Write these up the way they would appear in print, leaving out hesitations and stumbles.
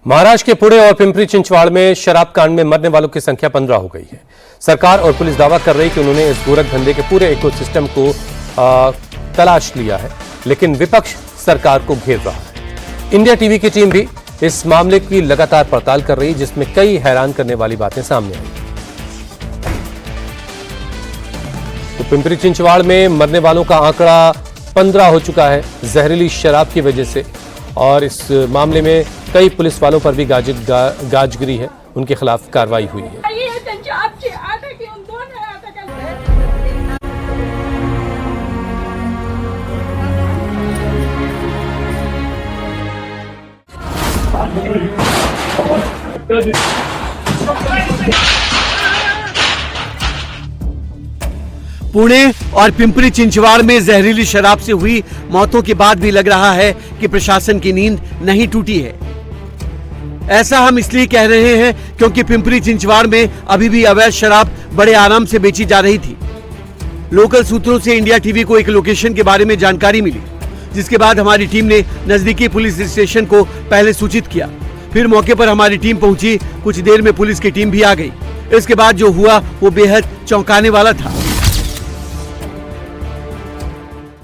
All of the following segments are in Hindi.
महाराष्ट्र के पुणे और पिंपरी चिंचवाड़ में शराब कांड में मरने वालों की संख्या 15 हो गई है। सरकार और पुलिस दावा कर रही कि उन्होंने इस गोरख धंधे के पूरे इकोसिस्टम को तलाश लिया है, लेकिन विपक्ष सरकार को घेर रहा है। इंडिया टीवी की टीम भी इस मामले की लगातार पड़ताल कर रही है, जिसमें कई हैरान करने वाली बातें सामने आई। तो पिंपरी चिंचवाड़ में मरने वालों का आंकड़ा 15 हो चुका है जहरीली शराब की वजह से, और इस मामले में कई पुलिस वालों पर भी गाजगिरी है, उनके खिलाफ कार्रवाई हुई है। पुणे और पिंपरी चिंचवाड़ में जहरीली शराब से हुई मौतों के बाद भी लग रहा है कि प्रशासन की नींद नहीं टूटी है। ऐसा हम इसलिए कह रहे हैं क्योंकि पिंपरी चिंचवाड़ में अभी भी अवैध शराब बड़े आराम से बेची जा रही थी। लोकल सूत्रों से इंडिया टीवी को एक लोकेशन के बारे में जानकारी मिली, जिसके बाद हमारी टीम ने नजदीकी पुलिस स्टेशन को पहले सूचित किया। फिर मौके पर हमारी टीम पहुंची। कुछ देर में पुलिस की टीम भी आ गई। इसके बाद जो हुआ वो बेहद चौंकाने वाला था।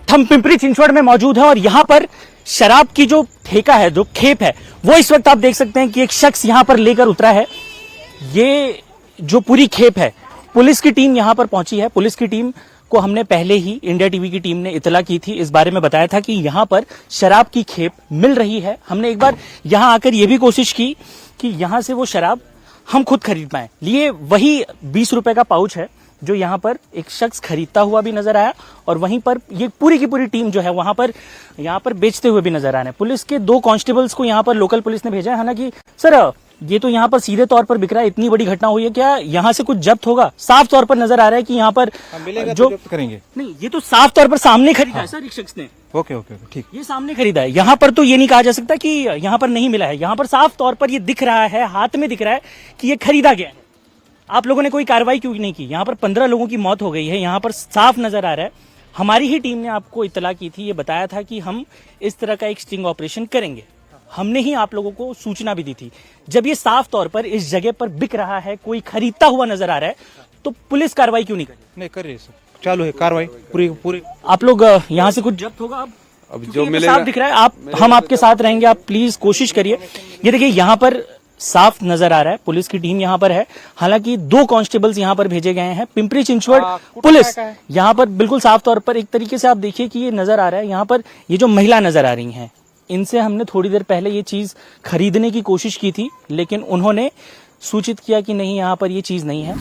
हम पिंपरी चिंचवड़ में मौजूद हैं और यहाँ पर शराब की जो ठेका है, जो खेप है, वो इस वक्त आप देख सकते हैं कि एक शख्स यहाँ पर लेकर उतरा है। ये जो पूरी खेप है, पुलिस की टीम यहाँ पर पहुंची है। पुलिस की टीम को हमने पहले ही इंडिया टीवी की टीम ने इतला की थी, इस बारे में बताया था कि यहाँ पर शराब की खेप मिल रही है। हमने एक बार यहाँ आकर ये भी कोशिश की कि यहाँ से वो शराब हम खुद खरीद पाए। लिए वही 20 रुपए का पाउच है जो यहाँ पर एक शख्स खरीदता हुआ भी नजर आया, और वहीं पर ये पूरी की पूरी टीम जो है वहां पर यहाँ पर बेचते हुए भी नजर आ रहे हैं। पुलिस के 2 कांस्टेबल्स को यहाँ पर लोकल पुलिस ने भेजा है। हालांकि सर, ये तो यहाँ पर सीधे तौर पर बिक रहा है, इतनी बड़ी घटना हुई है, क्या यहाँ से कुछ जब्त होगा? साफ तौर पर नजर आ रहा है कि यहाँ पर जो जब्त करेंगे। नहीं, ये तो साफ तौर पर सामने खरीदा है सर, एक शख्स ने। ओके, ठीक। ये सामने खरीदा है। यहाँ पर तो ये नहीं कहा जा सकता कि यहाँ पर नहीं मिला है। यहाँ पर साफ तौर पर ये दिख रहा है, हाथ में दिख रहा है कि ये खरीदा गया है। आप लोगों ने कोई कार्रवाई क्यों नहीं की? यहाँ पर 15 लोगों की मौत हो गई है, यहाँ पर साफ नजर आ रहा है। हमारी ही टीम ने आपको इत्तला की थी, ये बताया था कि हम इस तरह का एक स्टिंग ऑपरेशन करेंगे। हमने ही आप लोगों को सूचना भी दी थी। जब ये साफ तौर पर इस जगह पर बिक रहा है, कोई खरीदता हुआ नजर आ रहा है, तो पुलिस कार्रवाई क्यों नहीं कर रही? नहीं कर रही सर, चालू है कार्रवाई पूरी। आप लोग यहाँ से कुछ जब्त होगा अब जो मिलेगा साफ दिख रहा है। हम आपके साथ रहेंगे, आप प्लीज कोशिश करिए। ये देखिए, यहाँ पर साफ नजर आ रहा है पुलिस की टीम यहाँ पर है। हालांकि 2 कांस्टेबल्स यहाँ पर भेजे गए हैं। पिंपरी चिंचवड़ पुलिस यहाँ पर बिल्कुल साफ तौर पर एक तरीके से आप देखिए कि ये नजर आ रहा है। यहाँ पर ये जो महिला नजर आ रही हैं, इनसे हमने थोड़ी देर पहले ये चीज खरीदने की कोशिश की थी, लेकिन उन्होंने सूचित किया कि नहीं, यहाँ पर ये चीज नहीं है।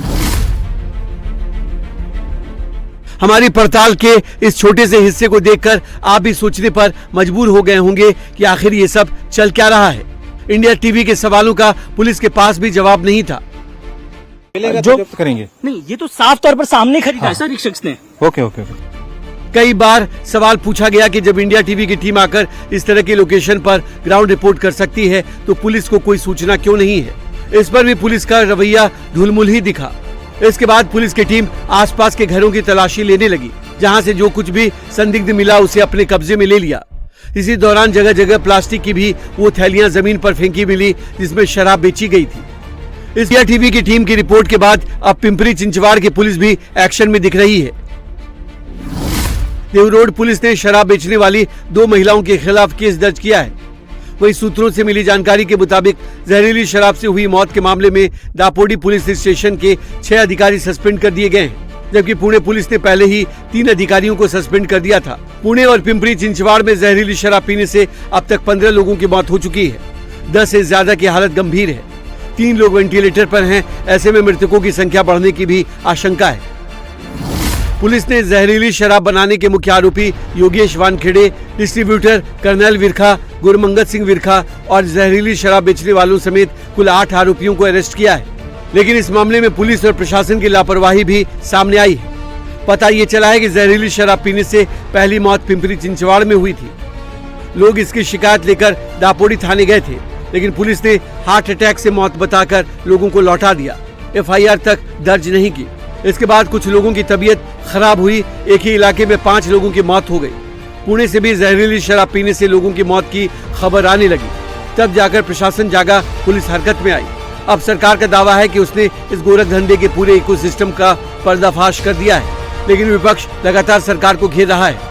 हमारी पड़ताल के इस छोटे से हिस्से को देखकर आप भी सोचने पर मजबूर हो गए होंगे कि आखिर ये सब चल क्या रहा है। इंडिया टीवी के सवालों का पुलिस के पास भी जवाब नहीं था। मिलेगा जो जब्त करेंगे। नहीं, ये तो साफ तौर पर सामने खरीदा है सर, एक शख्स ने। ओके। कई बार सवाल पूछा गया कि जब इंडिया टीवी की टीम आकर इस तरह की लोकेशन पर ग्राउंड रिपोर्ट कर सकती है, तो पुलिस को कोई सूचना क्यों नहीं है? इस पर भी पुलिस का रवैया ढुलमुल ही दिखा। इसके बाद पुलिस की टीम आसपास के घरों की तलाशी लेने लगी, जहां से जो कुछ भी संदिग्ध मिला उसे अपने कब्जे में ले लिया। इसी दौरान जगह जगह प्लास्टिक की भी वो थैलियां जमीन पर फेंकी मिली, जिसमें शराब बेची गई थी। इस इंडिया टीवी की टीम की रिपोर्ट के बाद अब पिंपरी चिंचवाड़ की पुलिस भी एक्शन में दिख रही है। देव रोड पुलिस ने शराब बेचने वाली 2 महिलाओं के खिलाफ केस दर्ज किया है। वही सूत्रों से मिली जानकारी के मुताबिक जहरीली शराब से हुई मौत के मामले में दापोडी पुलिस स्टेशन के 6 अधिकारी सस्पेंड कर दिए गए हैं, जबकि पुणे पुलिस ने पहले ही 3 अधिकारियों को सस्पेंड कर दिया था। पुणे और पिंपरी चिंचवाड़ में जहरीली शराब पीने से अब तक 15 लोगों की मौत हो चुकी है। 10 से ज्यादा की हालत गंभीर है। 3 लोग वेंटिलेटर पर हैं। ऐसे में मृतकों की संख्या बढ़ने की भी आशंका है। पुलिस ने जहरीली शराब बनाने के मुख्य आरोपी योगेश वानखेड़े, डिस्ट्रीब्यूटर कर्नल विरखा, गुरमंगत सिंह विरखा और जहरीली शराब बेचने वालों समेत कुल 8 आरोपियों को अरेस्ट किया है। लेकिन इस मामले में पुलिस और प्रशासन की लापरवाही भी सामने आई है। पता ये चला है कि जहरीली शराब पीने से पहली मौत पिंपरी चिंचवाड़ में हुई थी। लोग इसकी शिकायत लेकर दापोडी थाने गए थे, लेकिन पुलिस ने हार्ट अटैक से मौत बताकर लोगों को लौटा दिया। FIR तक दर्ज नहीं की। इसके बाद कुछ लोगों की तबीयत खराब हुई। एक ही इलाके में 5 लोगों की मौत हो गई। पुणे से भी जहरीली शराब पीने से लोगों की मौत की खबर आने लगी। तब जाकर प्रशासन जागा, पुलिस हरकत में आई। अब सरकार का दावा है कि उसने इस गोरख धंधे के पूरे इकोसिस्टम का पर्दाफाश कर दिया है, लेकिन विपक्ष लगातार सरकार को घेर रहा है।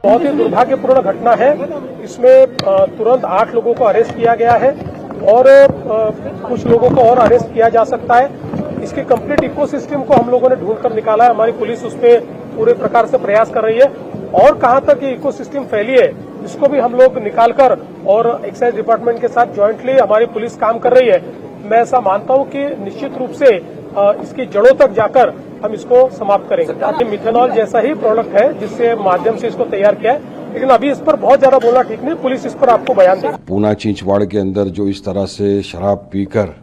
बहुत ही दुर्भाग्यपूर्ण घटना है। इसमें तुरंत 8 लोगों को अरेस्ट किया गया है और कुछ लोगों को और अरेस्ट किया जा सकता है। इसके कंप्लीट इकोसिस्टम को हम लोगों ने ढूंढकर निकाला है। हमारी पुलिस उस पर पूरे प्रकार से प्रयास कर रही है और कहां तक ये इकोसिस्टम फैली है इसको भी हम लोग निकालकर और एक्साइज डिपार्टमेंट के साथ जॉइंटली हमारी पुलिस काम कर रही है। मैं ऐसा मानता हूं कि निश्चित रूप से इसकी जड़ों तक जाकर हम इसको समाप्त करेंगे। ये मिथेनॉल जैसा ही प्रोडक्ट है जिससे माध्यम से इसको तैयार किया है, लेकिन अभी इस पर बहुत ज्यादा बोलना ठीक नहीं। पुलिस इस पर आपको बयान देगी। पूना चिंचवाड़ के अंदर जो इस तरह से शराब पीकर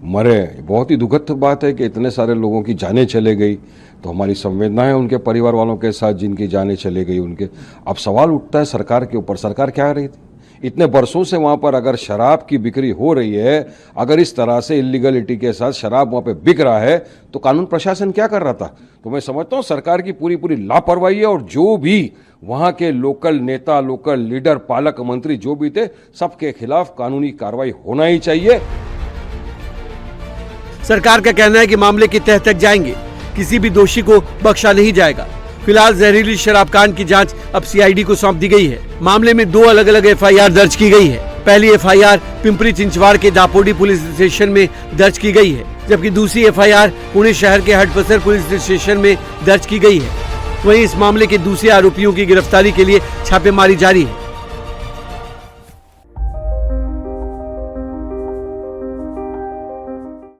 मरे, बहुत ही दुखद बात है कि इतने सारे लोगों की जानें चले गई। तो हमारी संवेदना है उनके परिवार वालों के साथ जिनकी जानें चले गई उनके। अब सवाल उठता है सरकार के ऊपर, सरकार क्या कर रही थी इतने बरसों से वहां पर? अगर शराब की बिक्री हो रही है, अगर इस तरह से इलीगलिटी के साथ शराब वहां पे बिक रहा है, तो कानून प्रशासन क्या कर रहा था? तो मैं समझता हूं सरकार की पूरी लापरवाही है और जो भी वहां के लोकल नेता, लोकल लीडर, पालक मंत्री जो भी थे, सबके खिलाफ कानूनी कार्रवाई होना ही चाहिए। सरकार का कहना है कि मामले की तह तक जाएंगे, किसी भी दोषी को बख्शा नहीं जाएगा। फिलहाल जहरीली शराब कांड की जांच अब सीआईडी को सौंप दी गई है। मामले में 2 अलग-अलग एफआईआर दर्ज की गई है। पहली एफआईआर पिंपरी चिंचवाड़ के दापोडी पुलिस स्टेशन में दर्ज की गई है, जबकि दूसरी एफआईआर पुणे शहर के हडपसर पुलिस स्टेशन में दर्ज की गई है। वहीं इस मामले के दूसरे आरोपियों की गिरफ्तारी के लिए छापेमारी जारी है।